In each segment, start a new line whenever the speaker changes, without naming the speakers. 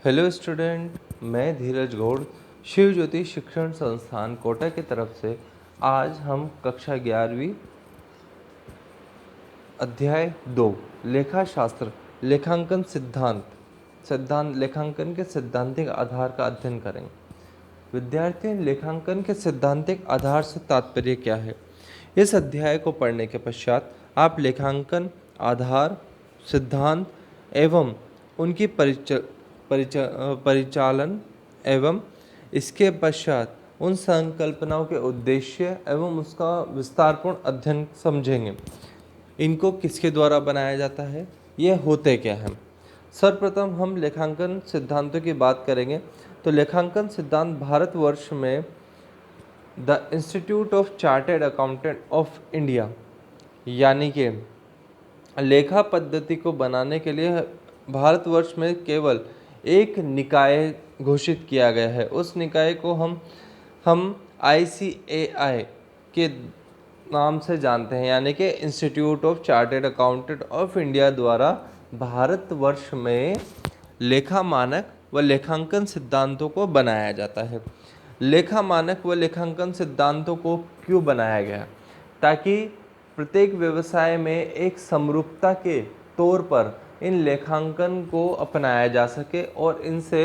Hello student, मैं धीरज गौड़ शिव ज्योति शिक्षण संस्थान कोटा की तरफ से आज हम कक्षा 11वीं अध्याय 2 लेखा शास्त्र लेखांकन सिद्धांत लेखांकन के सैद्धांतिक आधार का अध्ययन करेंगे। विद्यार्थी, लेखांकन के सैद्धांतिक आधार से तात्पर्य क्या है? इस अध्याय को पढ़ने के पश्चात आप लेखांकन आधार, सिद्धांत एवं उनकी परिचालन एवं इसके पश्चात उन संकल्पनाओं के उद्देश्य एवं उसका विस्तारपूर्ण अध्ययन समझेंगे। इनको किसके द्वारा बनाया जाता है, ये होते क्या हैं। सर्वप्रथम हम लेखांकन सिद्धांतों की बात करेंगे तो लेखांकन सिद्धांत भारतवर्ष में the institute of chartered accountant of India यानी कि लेखा पद्धति को बनाने के लिए भारतवर्ष में केवल एक निकाय घोषित किया गया है। उस निकाय को हम ICAI के नाम से जानते हैं, यानी कि institute of chartered accountant of India द्वारा भारतवर्ष में लेखा मानक व लेखांकन सिद्धांतों को बनाया जाता है। लेखा मानक व लेखांकन सिद्धांतों को क्यों बनाया गया? ताकि प्रत्येक व्यवसाय में एक समरूपता के तौर पर इन लेखांकन को अपनाया जा सके और इनसे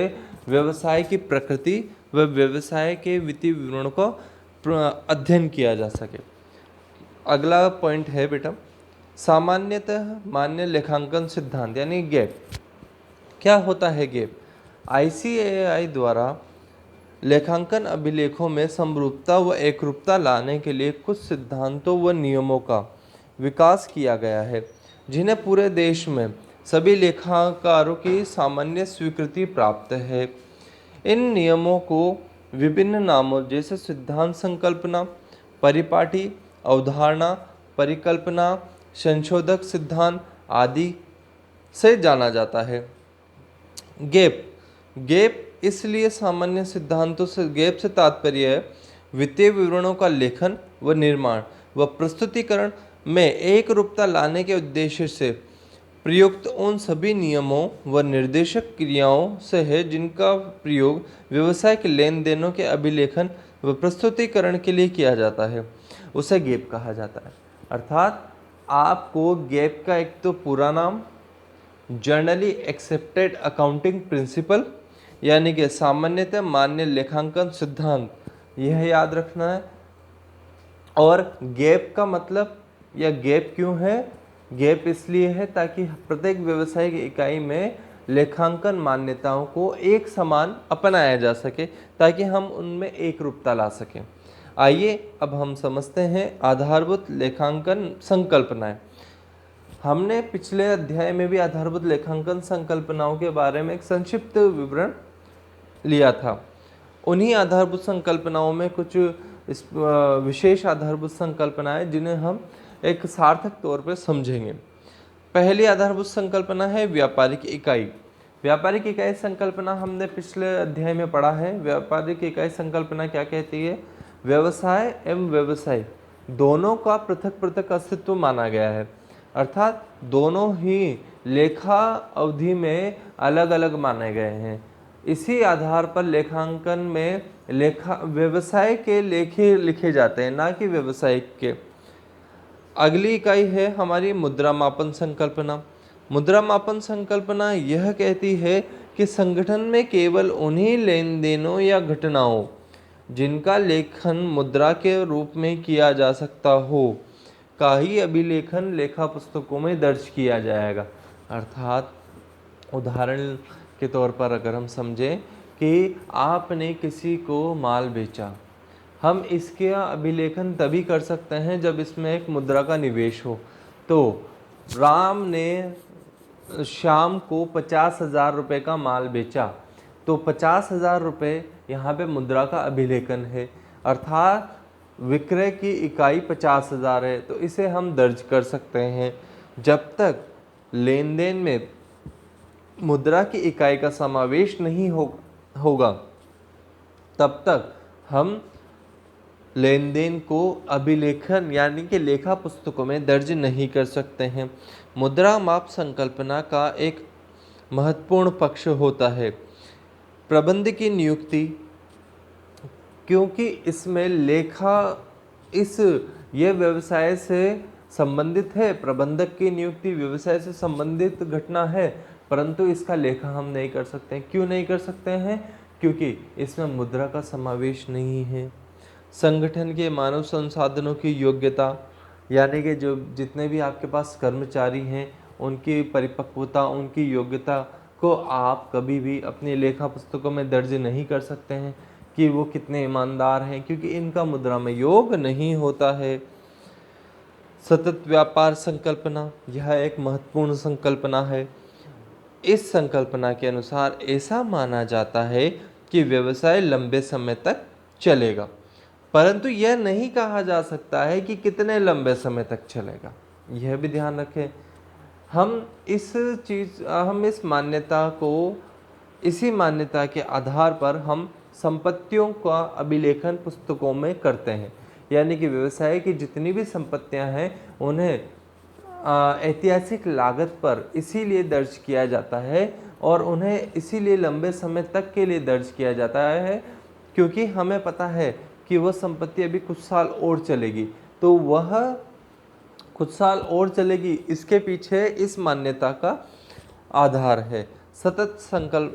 व्यवसाय की प्रकृति व व्यवसाय के वित्तीय विवरण को अध्ययन किया जा सके। अगला पॉइंट है बेटा, सामान्यतः मान्य लेखांकन सिद्धांत यानी गैप। क्या होता है गैप? ICAI द्वारा लेखांकन अभिलेखों में समरूपता व एकरूपता लाने के लिए कुछ सिद्धांतों व नियमों का विकास किया गया है, जिन्हें पूरे देश में सभी लेखाकारों की सामान्य स्वीकृति प्राप्त है। इन नियमों को विभिन्न नामों जैसे सिद्धांत संकल्पना, परिपाटी, अवधारणा, परिकल्पना, संशोधक सिद्धांत आदि से जाना जाता है। गैप इसलिए सामान्य सिद्धांतों से गैप से तात्पर्य है वित्तीय विवरणों का लेखन व निर्माण व प्रस्तुतिकरण में एक रूपता लाने के उद्देश्य से प्रयुक्त उन सभी नियमों व निर्देशक क्रियाओं से है जिनका प्रयोग व्यवसाय के लेन देनों के अभिलेखन व प्रस्तुतिकरण के लिए किया जाता है, उसे गैप कहा जाता है। अर्थात आपको गैप का एक तो पूरा नाम जनरली एक्सेप्टेड अकाउंटिंग प्रिंसिपल यानी कि सामान्यतः मान्य लेखांकन सिद्धांत, यह याद रखना है। और गैप का मतलब या गैप क्यों है? गैप इसलिए है ताकि प्रत्येक व्यवसायिक इकाई में लेखांकन मान्यताओं को एक समान अपनाया जा सके, ताकि हम उनमें एक रूपता ला सकें। आइए अब हम समझते हैं आधारभूत लेखांकन संकल्पनाएं। हमने पिछले अध्याय में भी आधारभूत लेखांकन संकल्पनाओं के बारे में एक संक्षिप्त विवरण लिया था। उन्हीं आधारभूत संकल्पनाओं में कुछ विशेष आधारभूत संकल्पनाएं जिन्हें हम एक सार्थक तौर पर समझेंगे। पहली आधारभूत संकल्पना है व्यापारिक इकाई। व्यापारिक इकाई संकल्पना हमने पिछले अध्याय में पढ़ा है। व्यापारिक इकाई संकल्पना क्या कहती है? व्यवसाय एवं व्यवसाय दोनों का पृथक पृथक अस्तित्व माना गया है, अर्थात दोनों ही लेखा अवधि में अलग अलग माने गए हैं। इसी आधार पर लेखांकन में व्यवसाय के लेखे लिखे जाते हैं, ना कि व्यवसायिक के। अगली इकाई है हमारी मुद्रा मापन संकल्पना। मुद्रा मापन संकल्पना यह कहती है कि संगठन में केवल उन्हीं लेन देनों या घटनाओं जिनका लेखन मुद्रा के रूप में किया जा सकता हो का ही अभिलेखन लेखा पुस्तकों में दर्ज किया जाएगा। अर्थात उदाहरण के तौर पर अगर हम समझें कि आपने किसी को माल बेचा, हम इसके अभिलेखन तभी कर सकते हैं जब इसमें एक मुद्रा का निवेश हो। तो राम ने शाम को 50,000 रुपये का माल बेचा, तो 50,000 रुपये यहाँ पे मुद्रा का अभिलेखन है, अर्थात विक्रय की इकाई 50,000 है, तो इसे हम दर्ज कर सकते हैं। जब तक लेन देन में मुद्रा की इकाई का समावेश नहीं होगा तब तक हम लेन देन को अभिलेखन यानी कि लेखा पुस्तकों में दर्ज नहीं कर सकते हैं। मुद्रा माप संकल्पना का एक महत्वपूर्ण पक्ष होता है प्रबंध की नियुक्ति, क्योंकि इसमें लेखा ये व्यवसाय से संबंधित है, प्रबंधक की नियुक्ति व्यवसाय से संबंधित घटना है, परंतु इसका लेखा हम नहीं कर सकते हैं। क्यों नहीं कर सकते हैं? क्योंकि इसमें मुद्रा का समावेश नहीं है। संगठन के मानव संसाधनों की योग्यता, यानी कि जो जितने भी आपके पास कर्मचारी हैं उनकी परिपक्वता, उनकी योग्यता को आप कभी भी अपनी लेखा पुस्तकों में दर्ज नहीं कर सकते हैं कि वो कितने ईमानदार हैं, क्योंकि इनका मुद्रा में योग नहीं होता है। सतत व्यापार संकल्पना, यह एक महत्वपूर्ण संकल्पना है। इस संकल्पना के अनुसार ऐसा माना जाता है कि व्यवसाय लंबे समय तक चलेगा, परंतु यह नहीं कहा जा सकता है कि कितने लंबे समय तक चलेगा। यह भी ध्यान रखें। हम इस मान्यता को, इसी मान्यता के आधार पर हम संपत्तियों का अभिलेखन पुस्तकों में करते हैं, यानी कि व्यवसाय की जितनी भी संपत्तियां हैं उन्हें ऐतिहासिक लागत पर इसीलिए दर्ज किया जाता है और उन्हें इसीलिए लंबे समय तक के लिए दर्ज किया जाता है क्योंकि हमें पता है कि वह संपत्ति अभी कुछ साल और चलेगी, तो वह कुछ साल और चलेगी, इसके पीछे इस मान्यता का आधार है। सतत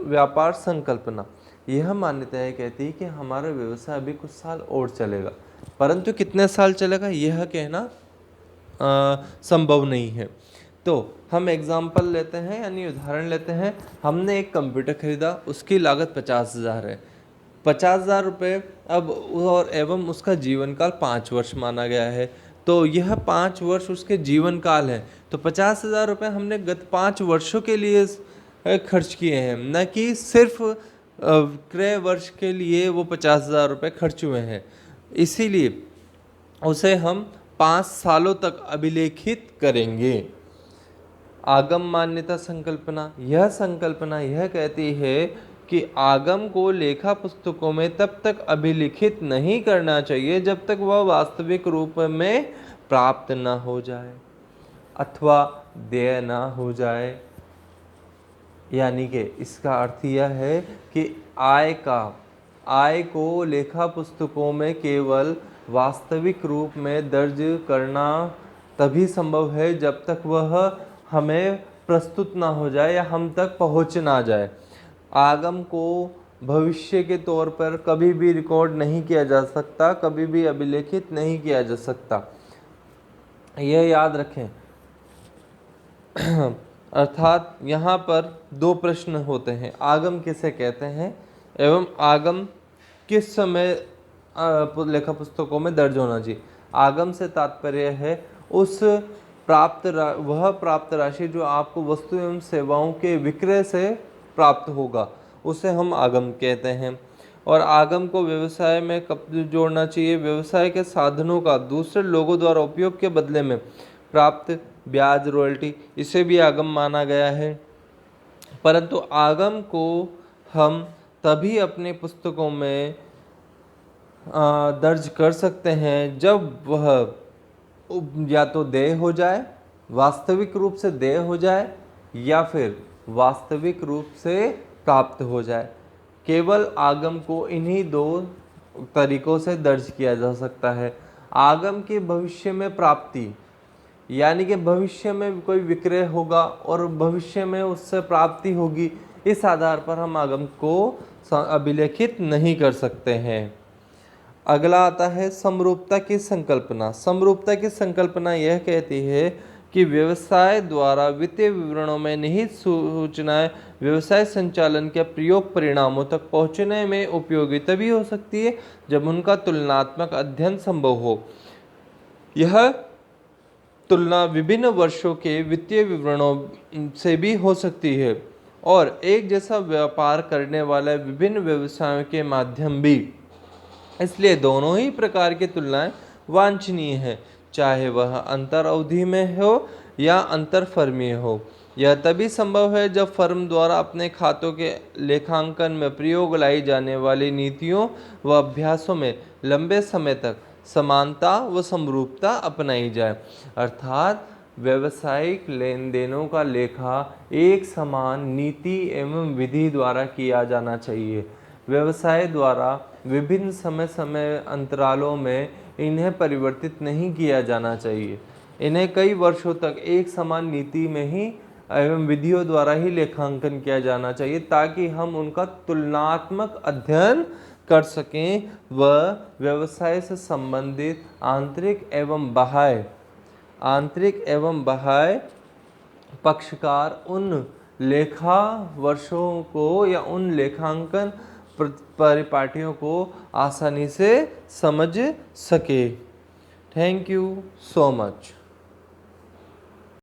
व्यापार संकल्पना, यह मान्यता है कहती है कि हमारा व्यवसाय अभी कुछ साल और चलेगा, परंतु कितने साल चलेगा यह कहना संभव नहीं है। तो हम एग्जाम्पल लेते हैं, यानी उदाहरण लेते हैं। हमने एक कंप्यूटर खरीदा, उसकी लागत 50,000 है। 50,000 रुपये अब और एवं उसका जीवन काल 5 वर्ष माना गया है, तो यह 5 वर्ष उसके जीवन काल है। तो 50,000 रुपये हमने गत 5 वर्षों के लिए खर्च किए हैं, न कि सिर्फ क्रय वर्ष के लिए वो 50,000 रुपये खर्च हुए हैं। इसीलिए उसे हम 5 सालों तक अभिलेखित करेंगे। आगम मान्यता संकल्पना, यह संकल्पना यह कहती है कि आगम को लेखा पुस्तकों में तब तक अभिलिखित नहीं करना चाहिए जब तक वह वास्तविक रूप में प्राप्त न हो जाए अथवा देय न हो जाए। यानी कि इसका अर्थ यह है कि आय को लेखा पुस्तकों में केवल वास्तविक रूप में दर्ज करना तभी संभव है जब तक वह हमें प्रस्तुत ना हो जाए या हम तक पहुंच ना जाए। आगम को भविष्य के तौर पर कभी भी रिकॉर्ड नहीं किया जा सकता, कभी भी अभिलेखित नहीं किया जा सकता, यह याद रखें। अर्थात यहाँ पर 2 प्रश्न होते हैं, आगम किसे कहते हैं एवं आगम किस समय लेखा पुस्तकों में दर्ज होना चाहिए। आगम से तात्पर्य है उस वह प्राप्त राशि जो आपको वस्तु एवं सेवाओं के विक्रय से प्राप्त होगा, उसे हम आगम कहते हैं। और आगम को व्यवसाय में कब जोड़ना चाहिए? व्यवसाय के साधनों का दूसरे लोगों द्वारा उपयोग के बदले में प्राप्त ब्याज, रॉयल्टी, इसे भी आगम माना गया है। परंतु आगम को हम तभी अपने पुस्तकों में दर्ज कर सकते हैं जब वह या तो देय हो जाए, वास्तविक रूप से देय हो जाए, या फिर वास्तविक रूप से प्राप्त हो जाए। केवल आगम को इन्हीं 2 तरीकों से दर्ज किया जा सकता है। आगम की भविष्य में प्राप्ति, यानी कि भविष्य में कोई विक्रय होगा और भविष्य में उससे प्राप्ति होगी, इस आधार पर हम आगम को अभिलेखित नहीं कर सकते हैं। अगला आता है समरूपता की संकल्पना। समरूपता की संकल्पना यह कहती है कि व्यवसाय द्वारा वित्तीय विवरणों में निहित सूचनाएं व्यवसाय संचालन के प्रयोग परिणामों तक पहुंचने में उपयोगी तभी हो सकती है जब उनका तुलनात्मक अध्ययन संभव हो। यह तुलना विभिन्न वर्षों के वित्तीय विवरणों से भी हो सकती है और एक जैसा व्यापार करने वाले विभिन्न व्यवसायों के माध्यम भी। इसलिए दोनों ही प्रकार की तुलनाएं वांछनीय है, चाहे वह अंतर अवधि में हो या अंतर फर्मीय हो। यह तभी संभव है जब फर्म द्वारा अपने खातों के लेखांकन में प्रयोग लाई जाने वाली नीतियों व अभ्यासों में लंबे समय तक समानता व समरूपता अपनाई जाए। अर्थात व्यावसायिक लेन देनों का लेखा एक समान नीति एवं विधि द्वारा किया जाना चाहिए। व्यवसाय द्वारा विभिन्न समय समय अंतरालों में इन्हें परिवर्तित नहीं किया जाना चाहिए। इन्हें कई वर्षों तक एक समान नीति में ही एवं विधियों द्वारा ही लेखांकन किया जाना चाहिए, ताकि हम उनका तुलनात्मक अध्ययन कर सकें व व्यवसाय से संबंधित आंतरिक एवं बाह्य पक्षकार उन लेखा वर्षों को या उन लेखांकन परिपाटियों को आसानी से समझ सके। Thank you so much.